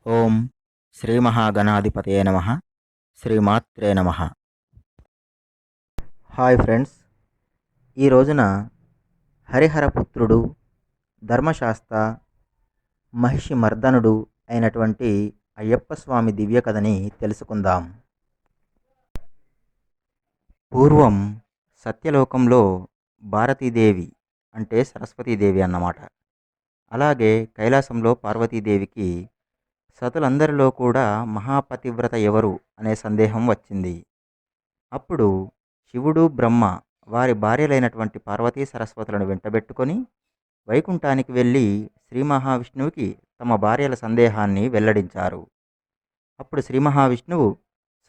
ఓం శ్రీ మహాగణాధిపతయే నమః. శ్రీమాత్రే నమః. హాయ్ ఫ్రెండ్స్, ఈ రోజున హరిహరపుత్రుడు, ధర్మశాస్త్ర, మహిషి మర్దనుడు అయినటువంటి అయ్యప్ప స్వామి దివ్య కథని తెలుసుకుందాం. పూర్వం సత్యలోకంలో భారతీదేవి అంటే సరస్వతీదేవి అన్నమాట. అలాగే కైలాసంలో పార్వతీదేవికి సతులందరిలో కూడా మహాపతివ్రత ఎవరు అనే సందేహం వచ్చింది. అప్పుడు శివుడు, బ్రహ్మ వారి భార్యలైనటువంటి పార్వతీ సరస్వతులను వెంటబెట్టుకొని వైకుంఠానికి వెళ్ళి శ్రీ మహావిష్ణువుకి తమ భార్యల సందేహాన్ని వెల్లడించారు. అప్పుడు శ్రీ మహావిష్ణువు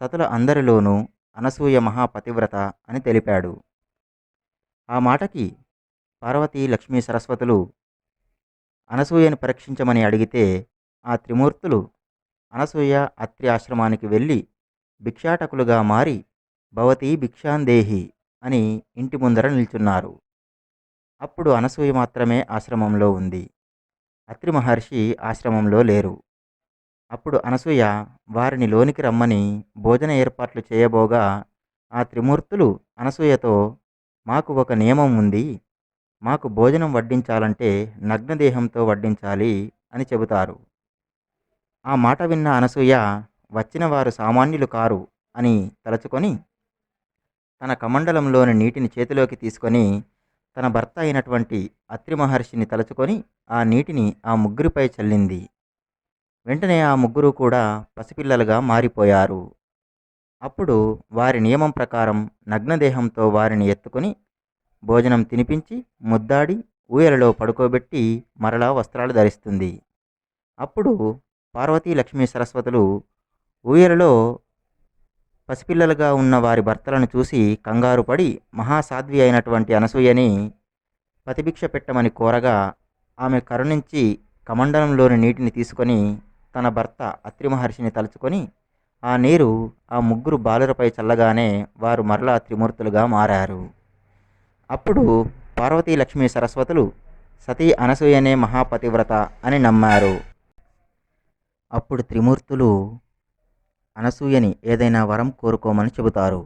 సతుల అందరిలోనూ అనసూయ మహాపతివ్రత అని తెలిపాడు. ఆ మాటకి పార్వతీ, లక్ష్మీ సరస్వతులు అనసూయని పరీక్షించమని అడిగితే ఆ త్రిమూర్తులు అనసూయ అత్రి ఆశ్రమానికి వెళ్ళి భిక్షాటకులుగా మారి భవతి భిక్షాందేహి అని ఇంటి ముందర నిల్చున్నారు. అప్పుడు అనసూయ మాత్రమే ఆశ్రమంలో ఉంది. అత్రి మహర్షి ఆశ్రమంలో లేరు. అప్పుడు అనసూయ వారిని లోనికి రమ్మని భోజన ఏర్పాట్లు చేయబోగా ఆ త్రిమూర్తులు అనసూయతో, మాకు ఒక నియమం ఉంది, మాకు భోజనం వడ్డించాలంటే నగ్నదేహంతో వడ్డించాలి అని చెబుతారు. ఆ మాట విన్న అనసూయ వచ్చిన వారు సామాన్యులు కారు అని తలచుకొని తన కమండలంలోని నీటిని చేతిలోకి తీసుకొని తన భర్త అయినటువంటి అత్రి మహర్షిని తలుచుకొని ఆ నీటిని ఆ ముగ్గురిపై చల్లింది. వెంటనే ఆ ముగ్గురు కూడా పసిపిల్లలుగా మారిపోయారు. అప్పుడు వారి నియమం ప్రకారం నగ్నదేహంతో వారిని ఎత్తుకొని భోజనం తినిపించి ముద్దాడి ఊయలలో పడుకోబెట్టి మరలా వస్త్రాలు ధరిస్తుంది. అప్పుడు పార్వతీ, లక్ష్మీ సరస్వతులు ఊయలలో పసిపిల్లలుగా ఉన్న వారి భర్తలను చూసి కంగారు పడి మహాసాధ్వి అయినటువంటి అనసూయని ప్రతిభిక్ష పెట్టమని కోరగా ఆమె కరుణించి కమండలంలోని నీటిని తీసుకొని తన భర్త అత్రి మహర్షిని తలుచుకొని ఆ నీరు ఆ ముగ్గురు బాలురపై చల్లగానే వారు మరలా త్రిమూర్తులుగా మారారు. అప్పుడు పార్వతీ, లక్ష్మీ సరస్వతులు సతీ అనసూయనే మహాపతివ్రత అని నమ్మారు. అప్పుడు త్రిమూర్తులు అనసూయని ఏదైనా వరం కోరుకోమని చెబుతారు.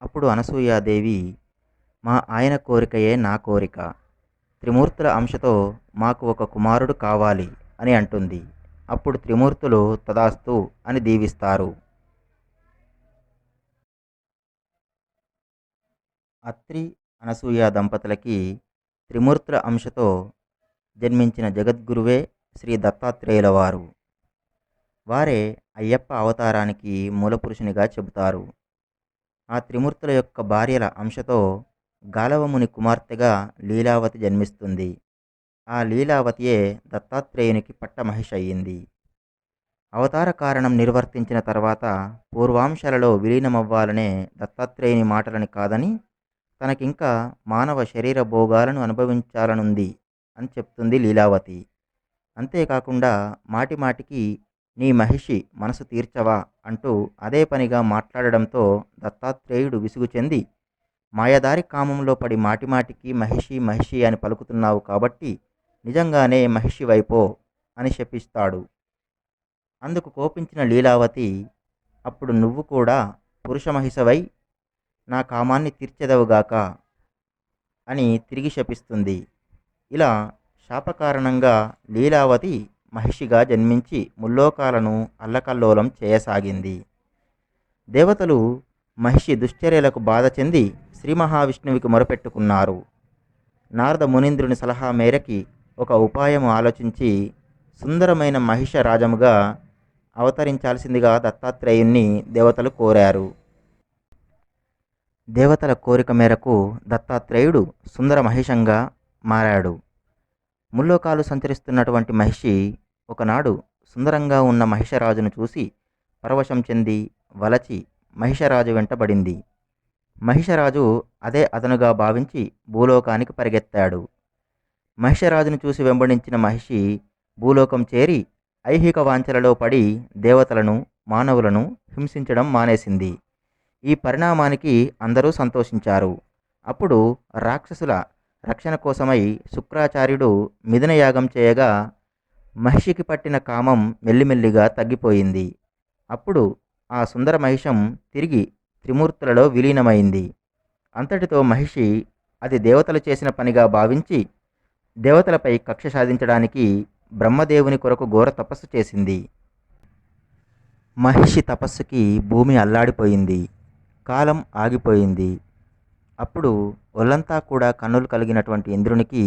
అప్పుడు అనసూయాదేవి, మా ఆయన కోరికయే నా కోరిక, త్రిమూర్తుల అంశతో మాకు ఒక కుమారుడు కావాలి అని అంటుంది. అప్పుడు త్రిమూర్తులు తదాస్తు అని దీవిస్తారు. అత్రి, అనసూయ దంపతులకి త్రిమూర్తుల అంశతో జన్మించిన జగద్గురువే శ్రీ దత్తాత్రేయుల వారు. వారే అయ్యప్ప అవతారానికి మూలపురుషునిగా చెబుతారు. ఆ త్రిమూర్తుల యొక్క భార్యల అంశతో గాలవముని కుమార్తెగా లీలావతి జన్మిస్తుంది. ఆ లీలావతియే దత్తాత్రేయునికి పట్టమహిషి అయ్యింది. అవతార కారణం నిర్వర్తించిన తర్వాత పూర్వాంశాలలో విలీనమవ్వాలనే దత్తాత్రేయుని మాటలని కాదని తనకింకా మానవ శరీర భోగాలను అనుభవించాలనుంది అని చెప్తుంది లీలావతి. అంతేకాకుండా మాటిమాటికి నీ మహిషి మనసు తీర్చవా అంటూ అదే పనిగా మాట్లాడడంతో దత్తాత్రేయుడు విసుగు చెంది, మాయదారి కామంలో పడి మాటిమాటికి మహిషి మహిషి అని పలుకుతున్నావు కాబట్టి నిజంగానే మహిషి వైపో అని శపిస్తాడు. అందుకు కోపించిన లీలావతి, అప్పుడు నువ్వు కూడా పురుష మహిషవై నా కామాన్ని తీర్చెదవుగాక అని తిరిగి శపిస్తుంది. ఇలా శాపకారణంగా లీలావతి మహిషిగా జన్మించి ముల్లోకాలను అల్లకల్లోలం చేయసాగింది. దేవతలు మహిషి దుశ్చర్యలకు బాధ చెంది శ్రీ మహావిష్ణువుకి మొరపెట్టుకున్నారు. నారద మునీంద్రుని సలహా మేరకి ఒక ఉపాయం ఆలోచించి సుందరమైన మహిష రాజముగా అవతరించాల్సిందిగా దత్తాత్రేయుణ్ణి దేవతలు కోరారు. దేవతల కోరిక మేరకు దత్తాత్రేయుడు సుందర మహిషంగా మారాడు. ముల్లోకాలు సంచరిస్తున్నటువంటి మహిషి ఒకనాడు సుందరంగా ఉన్న మహిషరాజును చూసి పరవశం చెంది వలచి మహిషరాజు వెంటబడింది. మహిషరాజు అదే అదనుగా భావించి భూలోకానికి పరిగెత్తాడు. మహిషరాజును చూసి వెంబడించిన మహిషి భూలోకం చేరి ఐహిక వాంఛలలో పడి దేవతలను, మానవులను హింసించడం మానేసింది. ఈ పరిణామానికి అందరూ సంతోషించారు. అప్పుడు రాక్షసుల రక్షణ కోసమై శుక్రాచార్యుడు మిథునయాగం చేయగా మహిషికి పట్టిన కామం మెల్లిమెల్లిగా తగ్గిపోయింది. అప్పుడు ఆ సుందర మహిషం తిరిగి త్రిమూర్తులలో విలీనమైంది. అంతటితో మహిషి అది దేవతలు చేసిన పనిగా భావించి దేవతలపై కక్ష సాధించడానికి బ్రహ్మదేవుని కొరకు ఘోర తపస్సు చేసింది. మహిషి తపస్సుకి భూమి అల్లాడిపోయింది. కాలం ఆగిపోయింది. అప్పుడు ఒళ్ళంతా కూడా కన్నులు కలిగినటువంటి ఇంద్రునికి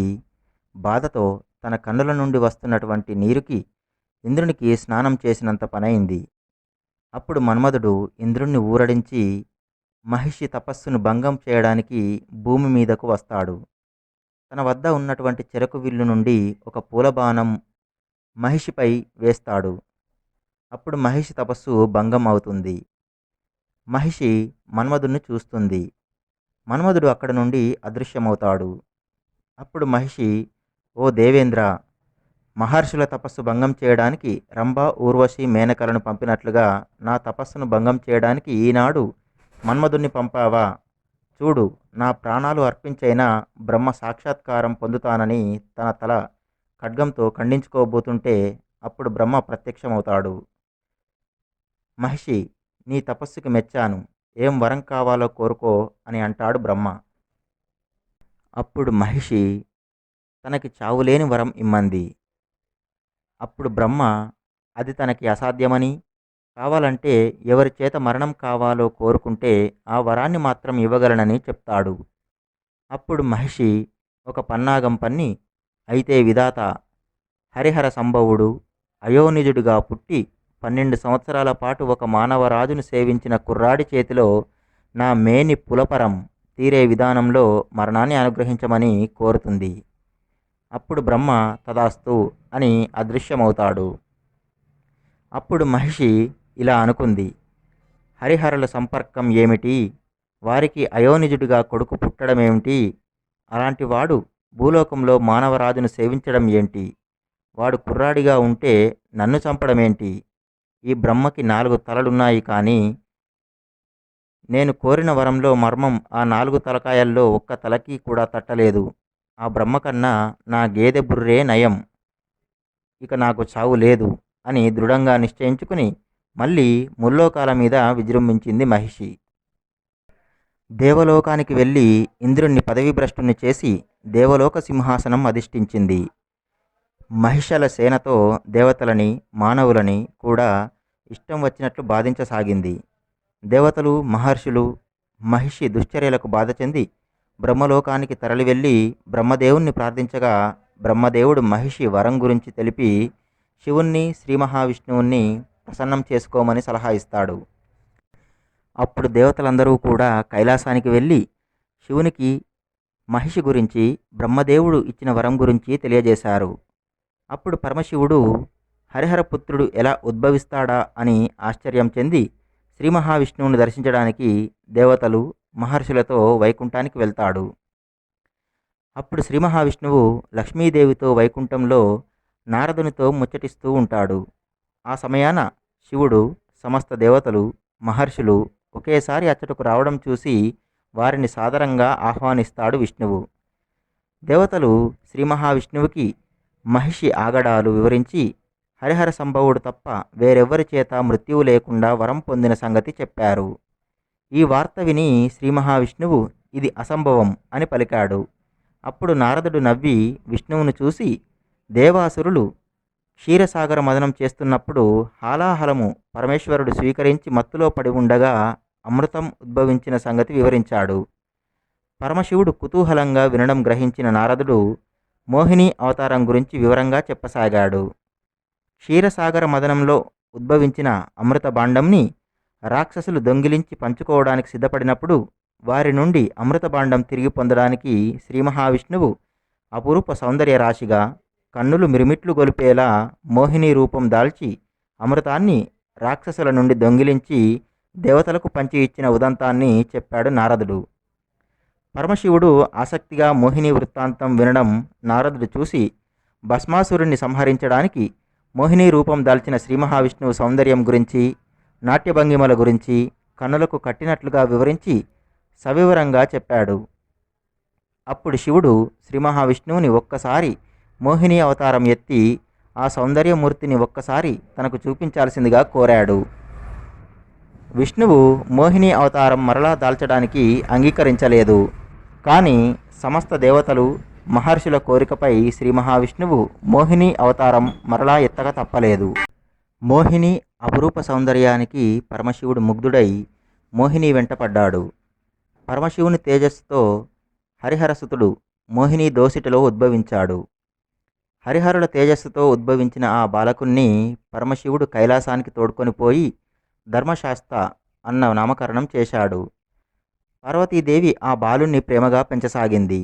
బాధతో తన కన్నుల నుండి వస్తున్నటువంటి నీరుకి ఇంద్రునికి స్నానం చేసినంత పనైంది. అప్పుడు మన్మధుడు ఇంద్రుణ్ణి ఊరడించి మహిషి తపస్సును భంగం చేయడానికి భూమి మీదకు వస్తాడు. తన వద్ద ఉన్నటువంటి చెరకు విల్లు నుండి ఒక పూలబాణం మహిషిపై వేస్తాడు. అప్పుడు మహిషి తపస్సు భంగం అవుతుంది. మహిషి మన్మధుడిని చూస్తుంది. మన్మధుడు అక్కడ నుండి అదృశ్యమవుతాడు. అప్పుడు మహిషి, ఓ దేవేంద్ర, మహర్షుల తపస్సు భంగం చేయడానికి రంభ, ఊర్వశి, మేనకలను పంపినట్లుగా నా తపస్సును భంగం చేయడానికి ఈనాడు మన్మధుణ్ణి పంపావా? చూడు, నా ప్రాణాలు అర్పించైనా బ్రహ్మ సాక్షాత్కారం పొందుతానని తన తల ఖడ్గంతో ఖండించుకోబోతుంటే అప్పుడు బ్రహ్మ ప్రత్యక్షమవుతాడు. మహిషి, నీ తపస్సుకి మెచ్చాను. ఏం వరం కావాలో కోరుకో అని అంటాడు బ్రహ్మ. అప్పుడు మహిషి తనకి చావులేని వరం ఇమ్మంది. అప్పుడు బ్రహ్మ అది తనకి అసాధ్యమని, కావాలంటే ఎవరి చేత మరణం కావాలో కోరుకుంటే ఆ వరాన్ని మాత్రం ఇవ్వగలనని చెప్తాడు. అప్పుడు మహిషి ఒక పన్నాగం పన్ని, అయితే విధాత హరిహర సంభవుడు అయోనిజుడిగా పుట్టి 12 సంవత్సరాల పాటు ఒక మానవరాజును సేవించిన కుర్రాడి చేతిలో నా మేని పులపరం తీరే విధానంలో మరణాన్ని అనుగ్రహించమని కోరుతుంది. అప్పుడు బ్రహ్మ తదాస్తు అని అదృశ్యమవుతాడు. అప్పుడు మహిషి ఇలా అనుకుంది, హరిహరుల సంపర్కం ఏమిటి? వారికి అయోనిజుడిగా కొడుకు పుట్టడమేమిటి? అలాంటి వాడు భూలోకంలో మానవరాజును సేవించడం ఏంటి? వాడు కుర్రాడిగా ఉంటే నన్ను చంపడమేంటి? ఈ బ్రహ్మకి 4 తలలున్నాయి, కానీ నేను కోరిన వరంలో మర్మం ఆ 4 తలకాయల్లో ఒక్క తలకి కూడా తట్టలేదు. ఆ బ్రహ్మ కన్నా నా గేదె బుర్రే నయం. ఇక నాకు చావు లేదు అని దృఢంగా నిశ్చయించుకుని మళ్ళీ ముల్లోకాల మీద విజృంభించింది మహిషి. దేవలోకానికి వెళ్ళి ఇంద్రుణ్ణి పదవీభ్రష్టుని చేసి దేవలోక సింహాసనం అధిష్ఠించింది. మహిషల సేనతో దేవతలని, మానవులని కూడా ఇష్టం వచ్చినట్లు బాధించసాగింది. దేవతలు, మహర్షులు మహిషి దుశ్చర్యలకు బాధ చెంది బ్రహ్మలోకానికి తరలి వెళ్ళి బ్రహ్మదేవుణ్ణి ప్రార్థించగా బ్రహ్మదేవుడు మహిషి వరం గురించి తెలిపి శివుణ్ణి, శ్రీ మహావిష్ణువుని ప్రసన్నం చేసుకోమని సలహా ఇస్తాడు. అప్పుడు దేవతలందరూ కూడా కైలాసానికి వెళ్ళి శివునికి మహిషి గురించి, బ్రహ్మదేవుడు ఇచ్చిన వరం గురించి తెలియజేశారు. అప్పుడు పరమశివుడు హరిహరపుత్రుడు ఎలా ఉద్భవిస్తాడా అని ఆశ్చర్యం చెంది శ్రీ మహావిష్ణువుని దర్శించడానికి దేవతలు, మహర్షులతో వైకుంఠానికి వెళ్తాడు. అప్పుడు శ్రీ మహావిష్ణువు లక్ష్మీదేవితో వైకుంఠంలో నారదునితో ముచ్చటిస్తూ ఉంటాడు. ఆ సమయాన శివుడు, సమస్త దేవతలు, మహర్షులు ఒకేసారి అచ్చటకు రావడం చూసి వారిని సాదరంగా ఆహ్వానిస్తాడు విష్ణువు. దేవతలు శ్రీ మహావిష్ణువుకి మహిషి ఆగడాలు వివరించి హరిహర సంభవుడు తప్ప వేరెవ్వరి చేత మృత్యువు లేకుండా వరం పొందిన సంగతి చెప్పారు. ఈ వార్త విని శ్రీ మహావిష్ణువు ఇది అసంభవం అని పలికాడు. అప్పుడు నారదుడు నవ్వి విష్ణువును చూసి, దేవాసురులు క్షీరసాగర మదనం చేస్తున్నప్పుడు హాలాహలము పరమేశ్వరుడు స్వీకరించి మత్తులో పడి ఉండగా అమృతం ఉద్భవించిన సంగతి వివరించాడు. పరమశివుడు కుతూహలంగా వినడం గ్రహించిన నారదుడు మోహిని అవతారం గురించి వివరంగా చెప్పసాగాడు. క్షీరసాగర మదనంలో ఉద్భవించిన అమృత భాండంని రాక్షసులు దొంగిలించి పంచుకోవడానికి సిద్ధపడినప్పుడు వారి నుండి అమృత భాండం తిరిగి పొందడానికి శ్రీ మహావిష్ణువు అపురూప సౌందర్య రాశిగా కన్నులు మిరుమిట్లు గొలిపేలా మోహిని రూపం దాల్చి అమృతాన్ని రాక్షసుల నుండి దొంగిలించి దేవతలకు పంచి ఇచ్చిన ఉదంతాన్ని చెప్పాడు నారదుడు. పరమశివుడు ఆసక్తిగా మోహిని వృత్తాంతం వినడం నారదుడు చూసి భస్మాసురుణ్ణి సంహరించడానికి మోహిని రూపం దాల్చిన శ్రీ మహావిష్ణువు సౌందర్యం గురించి, నాట్యభంగిమల గురించి కన్నులకు కట్టినట్లుగా వివరించి సవివరంగా చెప్పాడు. అప్పుడు శివుడు శ్రీ మహావిష్ణువుని ఒక్కసారి మోహిని అవతారం ఎత్తి ఆ సౌందర్యమూర్తిని ఒక్కసారి తనకు చూపించాల్సిందిగా కోరాడు. విష్ణువు మోహిని అవతారం మరలా దాల్చడానికి అంగీకరించలేదు. కానీ సమస్త దేవతలు, మహర్షుల కోరికపై శ్రీ మహావిష్ణువు మోహిని అవతారం మరలా ఎత్తక తప్పలేదు. మోహిని అపురూప సౌందర్యానికి పరమశివుడు ముగ్ధుడై మోహిని వెంటపడ్డాడు. పరమశివుని తేజస్సుతో హరిహరసుతుడు మోహిని దోసిటిలో ఉద్భవించాడు. హరిహరుల తేజస్సుతో ఉద్భవించిన ఆ బాలకుణ్ణి పరమశివుడు కైలాసానికి తోడ్కొని పోయి ధర్మశాస్త్ర అన్న నామకరణం చేశాడు. పార్వతీదేవి ఆ బాలుణ్ణి ప్రేమగా పెంచసాగింది.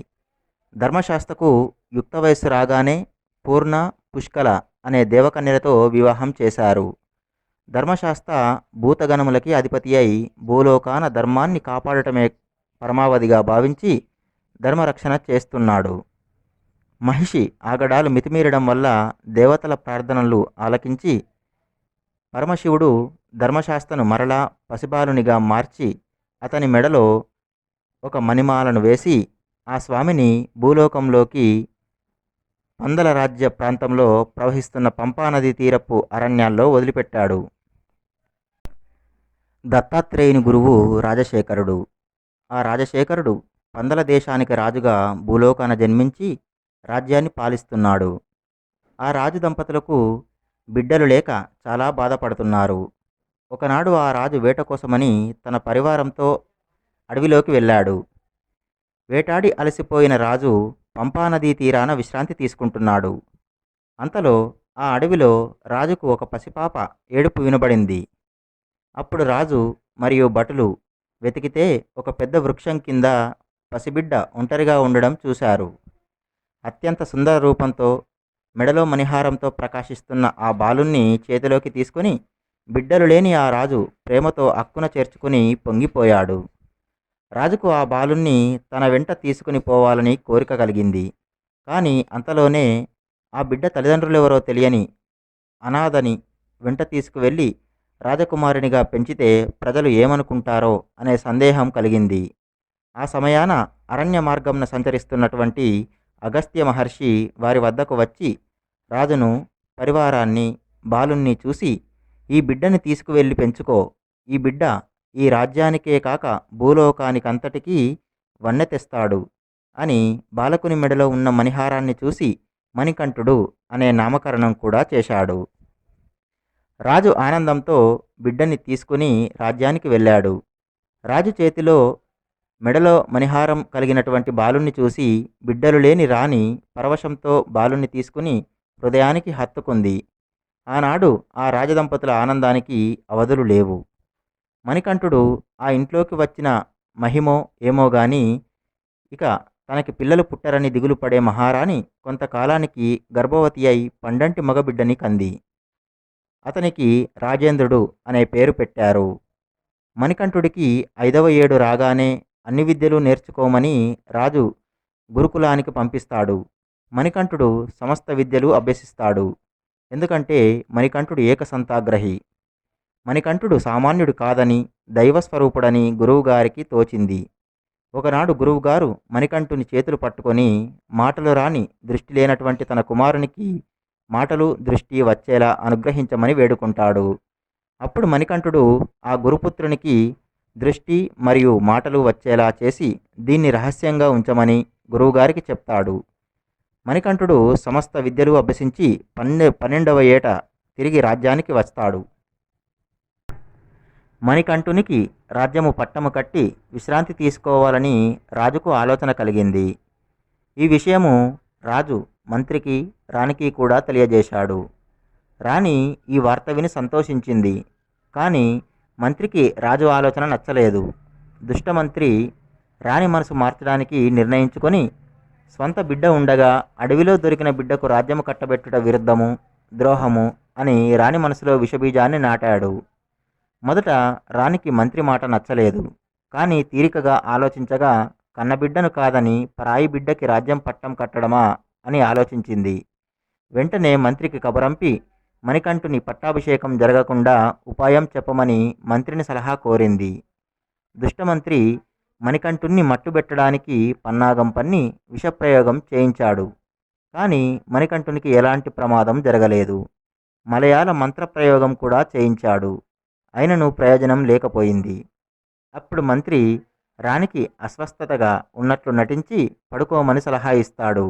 ధర్మశాస్త్రకు యుక్త వయస్సు రాగానే పూర్ణ, పుష్కల అనే దేవకన్యలతో వివాహం చేశారు. ధర్మశాస్త్ర భూతగణములకి అధిపతి అయి భూలోకాన ధర్మాన్ని కాపాడటమే పరమావధిగా భావించి ధర్మరక్షణ చేస్తున్నాడు. మహిషి ఆగడాలు మితిమీరడం వల్ల దేవతల ప్రార్థనలు ఆలకించి పరమశివుడు ధర్మశాస్త్రను మరలా పసిబాలునిగా మార్చి అతని మెడలో ఒక మణిమాలను వేసి ఆ స్వామిని భూలోకంలోకి పందల రాజ్య ప్రాంతంలో ప్రవహిస్తున్న పంపానది తీరపు అరణ్యాల్లో వదిలిపెట్టాడు. దత్తాత్రేయుని గురువు రాజశేఖరుడు. ఆ రాజశేఖరుడు పందల దేశానికి రాజుగా భూలోకాన జన్మించి రాజ్యాన్ని పాలిస్తున్నాడు. ఆ రాజు దంపతులకు బిడ్డలు లేక చాలా బాధపడుతున్నారు. ఒకనాడు ఆ రాజు వేట కోసమని తన పరివారంతో అడవిలోకి వెళ్ళాడు. వేటాడి అలసిపోయిన రాజు పంపానదీ తీరాన విశ్రాంతి తీసుకుంటున్నాడు. అంతలో ఆ అడవిలో రాజుకు ఒక పసిపాప ఏడుపు వినబడింది. అప్పుడు రాజు మరియు భటులు వెతికితే ఒక పెద్ద వృక్షం కింద పసిబిడ్డ ఒంటరిగా ఉండడం చూశారు. అత్యంత సుందర రూపంతో మెడలో మణిహారంతో ప్రకాశిస్తున్న ఆ బాలుణ్ణి చేతిలోకి తీసుకుని బిడ్డలు లేని ఆ రాజు ప్రేమతో అక్కున చేర్చుకుని పొంగిపోయాడు. రాజుకు ఆ బాలుణ్ణి తన వెంట తీసుకుని పోవాలని కోరిక కలిగింది. కానీ అంతలోనే ఆ బిడ్డ తల్లిదండ్రులెవరో తెలియని అనాథని వెంట తీసుకువెళ్ళి రాజకుమారునిగా పెంచితే ప్రజలు ఏమనుకుంటారో అనే సందేహం కలిగింది. ఆ సమయాన అరణ్య మార్గంన సంచరిస్తున్నటువంటి అగస్త్య మహర్షి వారి వద్దకు వచ్చి రాజును, పరివారాన్ని, బాలుణ్ణి చూసి ఈ బిడ్డని తీసుకువెళ్ళి పెంచుకో. ఈ బిడ్డ ఈ రాజ్యానికే కాక భూలోకానికంతటికీ వన్నె తెస్తాడు అని బాలకుని మెడలో ఉన్న మణిహారాన్ని చూసి మణికంఠుడు అనే నామకరణం కూడా చేశాడు. రాజు ఆనందంతో బిడ్డని తీసుకుని రాజ్యానికి వెళ్ళాడు. రాజు చేతిలో మెడలో మణిహారం కలిగినటువంటి బాలుణ్ణి చూసి బిడ్డలు లేని రాణి పరవశంతో బాలుణ్ణి తీసుకుని హృదయానికి హత్తుకుంది. ఆనాడు ఆ రాజదంపతుల ఆనందానికి అవధులు లేవు. మణికంఠుడు ఆ ఇంట్లోకి వచ్చిన మహిమో ఏమో గాని ఇక తనకి పిల్లలు పుట్టరని దిగులు పడే మహారాణి కొంతకాలానికి గర్భవతి అయి పండంటి మగబిడ్డని కంది. అతనికి రాజేంద్రుడు అనే పేరు పెట్టారు. మణికంఠుడికి 5వ ఏడు రాగానే అన్ని విద్యలు నేర్చుకోమని రాజు గురుకులానికి పంపిస్తాడు. మణికంఠుడు సమస్త విద్యలు అభ్యసిస్తాడు. ఎందుకంటే మణికంఠుడు ఏకసంతాగ్రహి. మణికంఠుడు సామాన్యుడు కాదని, దైవస్వరూపుడని గురువుగారికి తోచింది. ఒకనాడు గురువుగారు మణికంఠుని చేతులు పట్టుకొని మాటలు రాని, దృష్టి లేనటువంటి తన కుమారునికి మాటలు, దృష్టి వచ్చేలా అనుగ్రహించమని వేడుకుంటాడు. అప్పుడు మణికంఠుడు ఆ గురుపుత్రునికి దృష్టి మరియు మాటలు వచ్చేలా చేసి దీన్ని రహస్యంగా ఉంచమని గురువుగారికి చెప్తాడు. మణికంఠుడు సమస్త విద్యలు అభ్యసించి 12వ ఏట తిరిగి రాజ్యానికి వస్తాడు. మణికంఠునికి రాజ్యము పట్టము కట్టి విశ్రాంతి తీసుకోవాలని రాజుకు ఆలోచన కలిగింది. ఈ విషయము రాజు మంత్రికి, రాణికి కూడా తెలియజేశాడు. రాణి ఈ వార్త విని సంతోషించింది. కానీ మంత్రికి రాజు ఆలోచన నచ్చలేదు. దుష్టమంత్రి రాణి మనసు మార్చడానికి నిర్ణయించుకొని స్వంత బిడ్డ ఉండగా అడవిలో దొరికిన బిడ్డకు రాజ్యము కట్టబెట్టుట విరుద్ధము, ద్రోహము అని రాణి మనసులో విషబీజాన్ని నాటాడు. మొదట రాణికి మంత్రి మాట నచ్చలేదు. కానీ తీరికగా ఆలోచించగా కన్నబిడ్డను కాదని పరాయి బిడ్డకి రాజ్యం పట్టం కట్టడమా అని ఆలోచించింది. వెంటనే మంత్రికి కబురంపి మణికంఠుని పట్టాభిషేకం జరగకుండా ఉపాయం చెప్పమని మంత్రిని సలహా కోరింది. దుష్టమంత్రి మణికంఠుణ్ణి మట్టుబెట్టడానికి పన్నాగం పన్ని విషప్రయోగం చేయించాడు. కానీ మణికంఠునికి ఎలాంటి ప్రమాదం జరగలేదు. మలయాళ మంత్రప్రయోగం కూడా చేయించాడు. అయినను ప్రయోజనం లేకపోయింది. అప్పుడు మంత్రి రాణికి అస్వస్థతగా ఉన్నట్లు నటించి పడుకోమని సలహా ఇస్తాడు.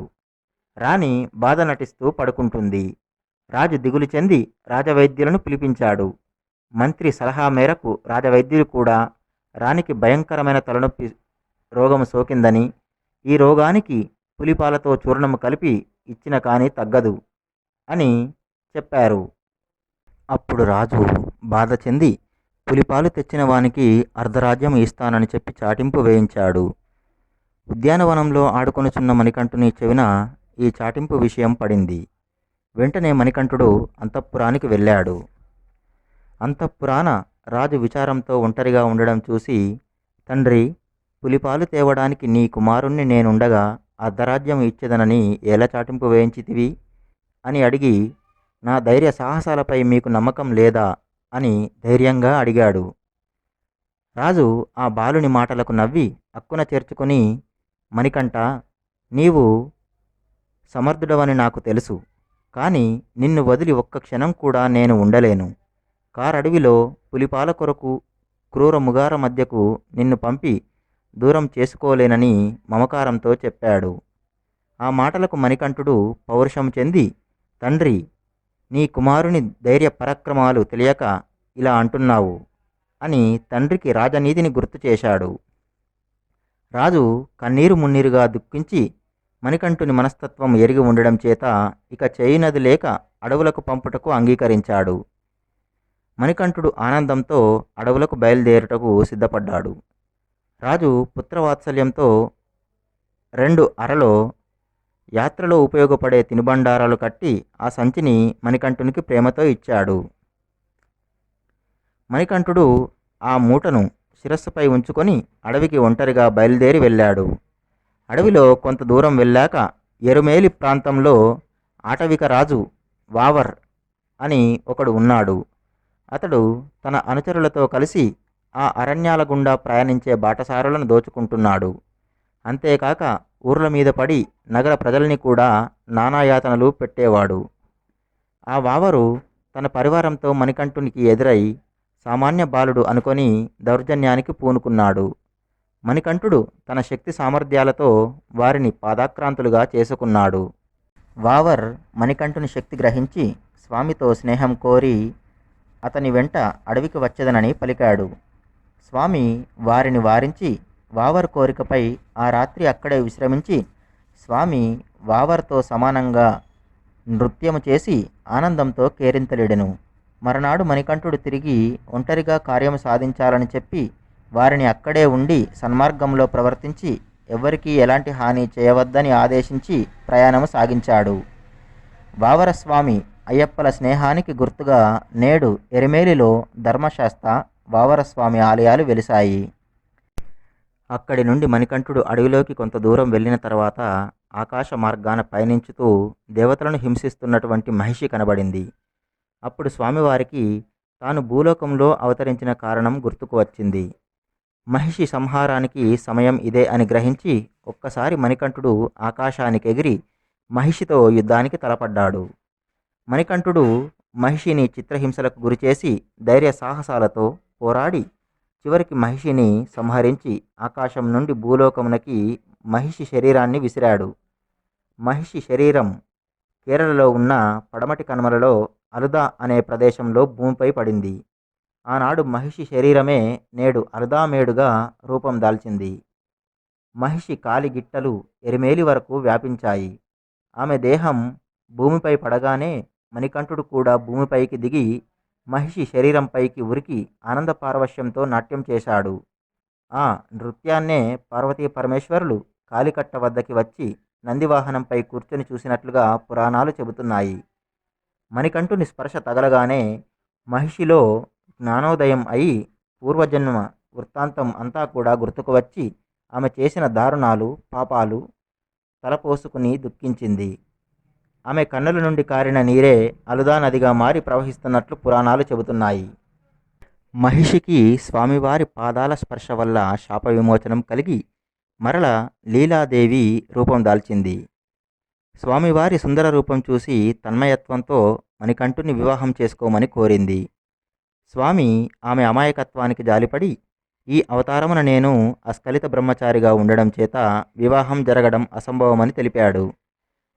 రాణి బాధ నటిస్తూ పడుకుంటుంది. రాజు దిగులు చెంది రాజవైద్యులను పిలిపించాడు. మంత్రి సలహా మేరకు రాజవైద్యులు కూడా రాణికి భయంకరమైన తలనొప్పి రోగము సోకిందని, ఈ రోగానికి పులిపాలతో చూర్ణము కలిపి ఇచ్చిన కానీ తగ్గదు అని చెప్పారు. అప్పుడు రాజు బాధ చెంది పులిపాలు తెచ్చిన వానికి అర్ధరాజ్యం ఇస్తానని చెప్పి చాటింపు వేయించాడు. ఉద్యానవనంలో ఆడుకొనుచున్న మణికంఠుని చెవిన ఈ చాటింపు విషయం పడింది. వెంటనే మణికంఠుడు అంతఃపురానికి వెళ్ళాడు. అంతఃపురాన రాజు విచారంతో ఒంటరిగా ఉండడం చూసి, తండ్రి, పులిపాలు తేవడానికి నీ కుమారుణ్ణి నేనుండగా అర్ధరాజ్యం ఇచ్చేదనని ఎలా చాటింపు వేయించితివి అని అడిగి, నా ధైర్య సాహసాలపై మీకు నమ్మకం లేదా అని ధైర్యంగా అడిగాడు. రాజు ఆ బాలుని మాటలకు నవ్వి అక్కున చేర్చుకొని, మణికంఠ, నీవు సమర్థుడవని నాకు తెలుసు. కానీ నిన్ను వదిలి ఒక్క క్షణం కూడా నేను ఉండలేను. కారడవిలో పులిపాల కొరకు క్రూర ముగార మధ్యకు నిన్ను పంపి దూరం చేసుకోలేనని మమకారంతో చెప్పాడు. ఆ మాటలకు మణికంఠుడు పౌరుషం చెంది, తండ్రి, నీ కుమారుని ధైర్య పరాక్రమాలు తెలియక ఇలా అంటున్నావు అని తండ్రికి రాజనీతిని గుర్తు చేశాడు. రాజు కన్నీరు మున్నీరుగా దుఃఖించి మణికంఠుని మనస్తత్వం ఎరిగి ఉండడం చేత ఇక చేయునది లేక అడవులకు పంపుటకు అంగీకరించాడు. మణికంఠుడు ఆనందంతో అడవులకు బయలుదేరుటకు సిద్ధపడ్డాడు. రాజు పుత్రవాత్సల్యంతో 2 అరలో యాత్రలో ఉపయోగపడే తినుబండారాలు కట్టి ఆ సంచిని మణికంఠునికి ప్రేమతో ఇచ్చాడు. మణికంఠుడు ఆ మూటను శిరస్సుపై ఉంచుకొని అడవికి ఒంటరిగా బయలుదేరి వెళ్ళాడు. అడవిలో కొంత దూరం వెళ్ళాక ఎరుమేలి ప్రాంతంలో ఆటవిక రాజు వావర్ అని ఒకడు ఉన్నాడు. అతడు తన అనుచరులతో కలిసి ఆ అరణ్యాల గుండా ప్రయాణించే బాటసారులను దోచుకుంటున్నాడు. అంతేకాక ఊర్ల మీద పడి నగర ప్రజల్ని కూడా నానాయాతనలు పెట్టేవాడు. ఆ వావరు తన పరివారంతో మణికంఠునికి ఎదురై సామాన్య బాలుడు అనుకొని దౌర్జన్యానికి పూనుకున్నాడు. మణికంఠుడు తన శక్తి సామర్థ్యాలతో వారిని పాదాక్రాంతులుగా చేసుకున్నాడు. వావర్ మణికంఠుని శక్తి గ్రహించి స్వామితో స్నేహం కోరి అతని వెంట అడవికి వచ్చేదనని పలికాడు. స్వామి వారిని వారించి వావర్ కోరికపై ఆ రాత్రి అక్కడే విశ్రమించి స్వామి వావర్తో సమానంగా నృత్యము చేసి ఆనందంతో కేరింతలిడెను. మరునాడు మణికంఠుడు తిరిగి ఒంటరిగా కార్యము సాధించాలని చెప్పి వారిని అక్కడే ఉండి సన్మార్గంలో ప్రవర్తించి ఎవ్వరికీ ఎలాంటి హాని చేయవద్దని ఆదేశించి ప్రయాణము సాగించాడు. వావరస్వామి అయ్యప్పల స్నేహానికి గుర్తుగా నేడు ఎరిమేలిలో ధర్మశాస్త్ర వావరస్వామి ఆలయాలు వెలిశాయి. అక్కడి నుండి మణికంఠుడు అడవిలోకి కొంత దూరం వెళ్ళిన తర్వాత ఆకాశ మార్గాన పయనించుతూ దేవతలను హింసిస్తున్నటువంటి మహిషి కనబడింది. అప్పుడు స్వామివారికి తాను భూలోకంలో అవతరించిన కారణం గుర్తుకు వచ్చింది. మహిషి సంహారానికి సమయం ఇదే అని గ్రహించి ఒక్కసారి మణికంఠుడు ఆకాశానికి ఎగిరి మహిషితో యుద్ధానికి తలపడ్డాడు. మణికంఠుడు మహిషిని చిత్రహింసలకు గురిచేసి ధైర్య సాహసాలతో పోరాడి చివరికి మహిషిని సంహరించి ఆకాశం నుండి భూలోకమునకి మహిషి శరీరాన్ని విసిరాడు. మహిషి శరీరం కేరళలో ఉన్న పడమటి కనుమలలో అలుదా అనే ప్రదేశంలో భూమిపై పడింది. ఆనాడు మహిషి శరీరమే నేడు అలుదామేడుగా రూపం దాల్చింది. మహిషి కాలిగిట్టలు ఎరిమేలి వరకు వ్యాపించాయి. ఆమె దేహం భూమిపై పడగానే మణికంఠుడు కూడా భూమిపైకి దిగి మహిషి శరీరంపైకి ఉరికి ఆనంద పారవశ్యంతో నాట్యం చేశాడు. ఆ నృత్యాన్నే పార్వతీ పరమేశ్వరులు కాలికట్ట వద్దకి వచ్చి నందివాహనంపై కూర్చొని చూసినట్లుగా పురాణాలు చెబుతున్నాయి. మణికంఠుని స్పర్శ తగలగానే మహిషిలో జ్ఞానోదయం అయి పూర్వజన్మ వృత్తాంతం అంతా కూడా గుర్తుకు వచ్చి ఆమె చేసిన దారుణాలు పాపాలు తలపోసుకుని దుఃఖించింది. ఆమె కన్నుల నుండి కారిన నీరే అలుదా నదిగా మారి ప్రవహిస్తున్నట్లు పురాణాలు చెబుతున్నాయి. మహిషికి స్వామివారి పాదాల స్పర్శ వల్ల శాప విమోచనం కలిగి మరల లీలాదేవి రూపం దాల్చింది. స్వామివారి సుందర రూపం చూసి తన్మయత్వంతో మణికంఠుని వివాహం చేసుకోమని కోరింది. స్వామి ఆమె అమాయకత్వానికి జాలిపడి, ఈ అవతారమున నేను అస్ఖలిత బ్రహ్మచారిగా ఉండడం చేత వివాహం జరగడం అసంభవమని తెలిపాడు.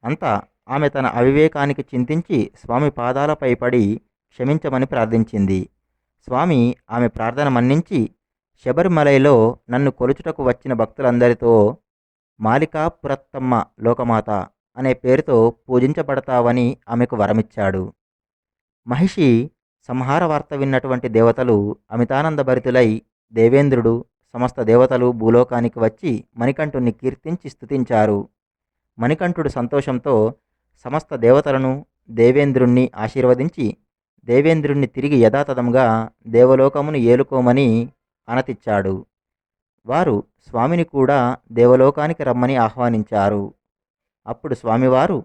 అంతా ఆమె తన అవివేకానికి చింతించి స్వామి పాదాలపై పడి క్షమించమని ప్రార్థించింది. స్వామి ఆమె ప్రార్థన మన్నించి, శబరిమలైలో నన్ను కొలుచుటకు వచ్చిన భక్తులందరితో మాలికాపురత్తమ్మ లోకమాత అనే పేరుతో పూజించబడతావని ఆమెకు వరమిచ్చాడు. మహిషి సంహార వార్త విన్నటువంటి దేవతలు అమితానందభరితులై, దేవేంద్రుడు సమస్త దేవతలు భూలోకానికి వచ్చి మణికంఠుని కీర్తించి స్తుతించారు. మణికంఠుడు సంతోషంతో సమస్త దేవతలను, దేవేంద్రుణ్ణి ఆశీర్వదించి దేవేంద్రుణ్ణి తిరిగి యథాతథంగా దేవలోకమును ఏలుకోమని అనతిచ్చాడు. వారు స్వామిని కూడా దేవలోకానికి రమ్మని ఆహ్వానించారు. అప్పుడు స్వామివారు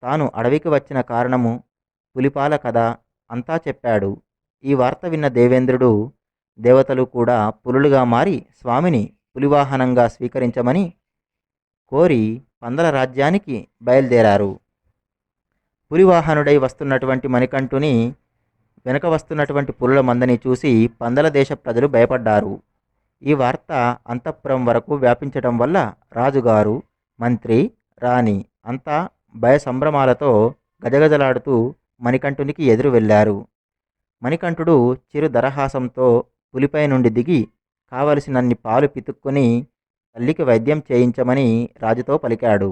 తాను అడవికి వచ్చిన కారణము, పులిపాల కథ అంతా చెప్పాడు. ఈ వార్త విన్న దేవేంద్రుడు, దేవతలు కూడా పులులుగా మారి స్వామిని పులివాహనంగా స్వీకరించమని కోరి పందల రాజ్యానికి బయలుదేరారు. పులివాహనుడై వస్తున్నటువంటి మణికంఠుని వెనక వస్తున్నటువంటి పులుల మందని చూసి పందల దేశ ప్రజలు భయపడ్డారు. ఈ వార్త అంతఃపురం వరకు వ్యాపించటం వల్ల రాజుగారు, మంత్రి, రాణి అంతా భయ సంభ్రమాలతో గజగజలాడుతూ మణికంఠునికి ఎదురు వెళ్ళారు. మణికంఠుడు చిరు దరహాసంతో పులిపై నుండి దిగి కావలసినన్ని పాలు పితుక్కొని తల్లికి వైద్యం చేయించమని రాజుతో పలికాడు.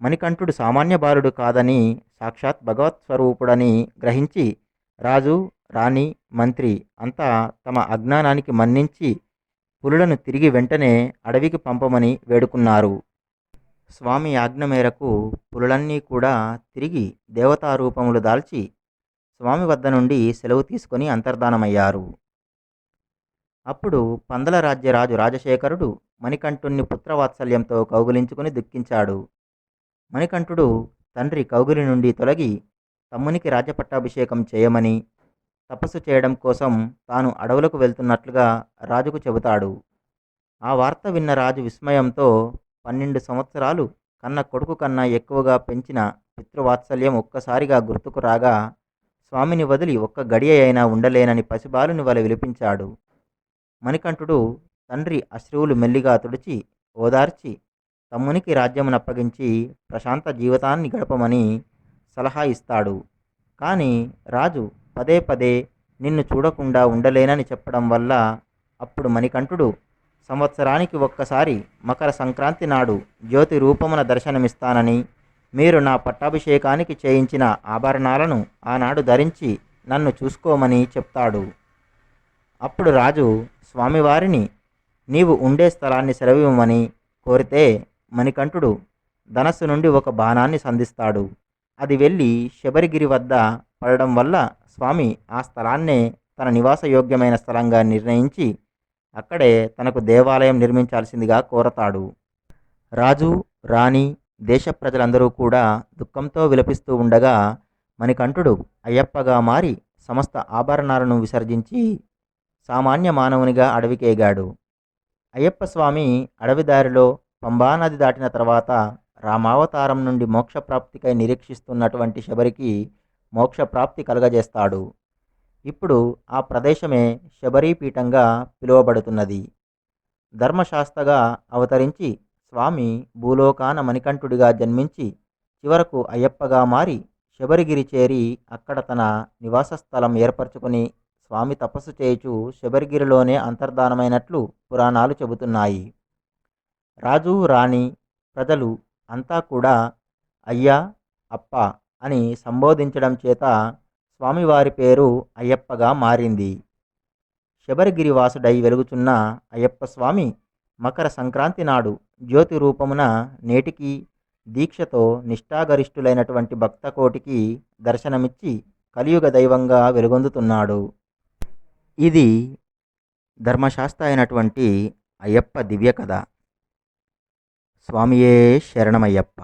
మణికంఠుడు సామాన్య బాలుడు కాదని, సాక్షాత్ భగవత్ స్వరూపుడని గ్రహించి రాజు, రాణి, మంత్రి అంతా తమ అజ్ఞానానికి మన్నించి పులులను తిరిగి వెంటనే అడవికి పంపమని వేడుకున్నారు. స్వామి ఆజ్ఞ మేరకు పులులన్నీ కూడా తిరిగి దేవతారూపములు దాల్చి స్వామి వద్ద నుండి సెలవు తీసుకొని అంతర్ధానమయ్యారు. అప్పుడు పందల రాజ్యరాజు రాజశేఖరుడు మణికంఠుణ్ణి పుత్రవాత్సల్యంతో కౌగిలించుకుని దుఃఖించాడు. మణికంఠుడు తండ్రి కౌగిలి నుండి తొలగి తమ్మునికి రాజ్యపట్టాభిషేకం చేయమని, తపస్సు చేయడం కోసం తాను అడవులకు వెళ్తున్నట్లుగా రాజుకు చెబుతాడు. ఆ వార్త విన్న రాజు విస్మయంతో 12 సంవత్సరాలు కన్న కొడుకు కన్నా ఎక్కువగా పెంచిన పితృవాత్సల్యం ఒక్కసారిగా గుర్తుకు రాగా స్వామిని వదిలి ఒక్క గడియ అయినా ఉండలేనని పసిబాలుని వలె విలిపించాడు. మణికంఠుడు తండ్రి అశ్రువులు మెల్లిగా తుడిచి ఓదార్చి తమ్మునికి రాజ్యమునప్పగించి ప్రశాంత జీవితాన్ని గడపమని సలహా ఇస్తాడు. కానీ రాజు పదే పదే నిన్ను చూడకుండా ఉండలేనని చెప్పడం వల్ల అప్పుడు మణికంఠుడు సంవత్సరానికి ఒక్కసారి మకర సంక్రాంతి నాడు జ్యోతి రూపమున దర్శనమిస్తానని, మీరు నా పట్టాభిషేకానికి చేయించిన ఆభరణాలను ఆనాడు ధరించి నన్ను చూసుకోమని చెప్తాడు. అప్పుడు రాజు స్వామివారిని నీవు ఉండే స్థలాన్ని సెలవివ్వమని కోరితే మణికంఠుడు ధనస్సు నుండి ఒక బాణాన్ని సంధిస్తాడు. అది వెళ్ళి శబరిగిరి వద్ద పడడం వల్ల స్వామి ఆ స్థలాన్నే తన నివాసయోగ్యమైన స్థలంగా నిర్ణయించి అక్కడే తనకు దేవాలయం నిర్మించాల్సిందిగా కోరతాడు. రాజు, రాణి, దేశ ప్రజలందరూ కూడా దుఃఖంతో విలపిస్తూ ఉండగా మణికంఠుడు అయ్యప్పగా మారి సమస్త ఆభరణాలను విసర్జించి సామాన్య మానవునిగా అడవికేగాడు. అయ్యప్ప స్వామి అడవిదారిలో పంబానది దాటిన తర్వాత రామావతారం నుండి మోక్షప్రాప్తికై నిరీక్షిస్తున్నటువంటి శబరికి మోక్షప్రాప్తి కలుగజేస్తాడు. ఇప్పుడు ఆ ప్రదేశమే శబరీపీఠంగా పిలువబడుతున్నది. ధర్మశాస్త్రగా అవతరించి స్వామి భూలోకాన మణికంఠుడిగా జన్మించి చివరకు అయ్యప్పగా మారి శబరిగిరి చేరి అక్కడ తన నివాస స్థలం ఏర్పరచుకుని స్వామి తపస్సు చేయుచు శబరిగిరిలోనే అంతర్ధానమైనట్లు పురాణాలు చెబుతున్నాయి. రాజు, రాణి, ప్రజలు అంతా కూడా అయ్యా, అప్ప అని సంబోధించడం చేత స్వామివారి పేరు అయ్యప్పగా మారింది. శబరిగిరివాసుడై వెలుగుచున్న అయ్యప్ప స్వామి మకర సంక్రాంతి నాడు జ్యోతి రూపమున నేటికి దీక్షతో నిష్ఠాగరిష్ఠులైనటువంటి భక్తకోటికి దర్శనమిచ్చి కలియుగ దైవంగా వెలుగొందుతున్నాడు. ఇది ధర్మశాస్త్ర అయినటువంటి అయ్యప్ప దివ్య కథ. స్వామియే శరణమయ్యప్ప.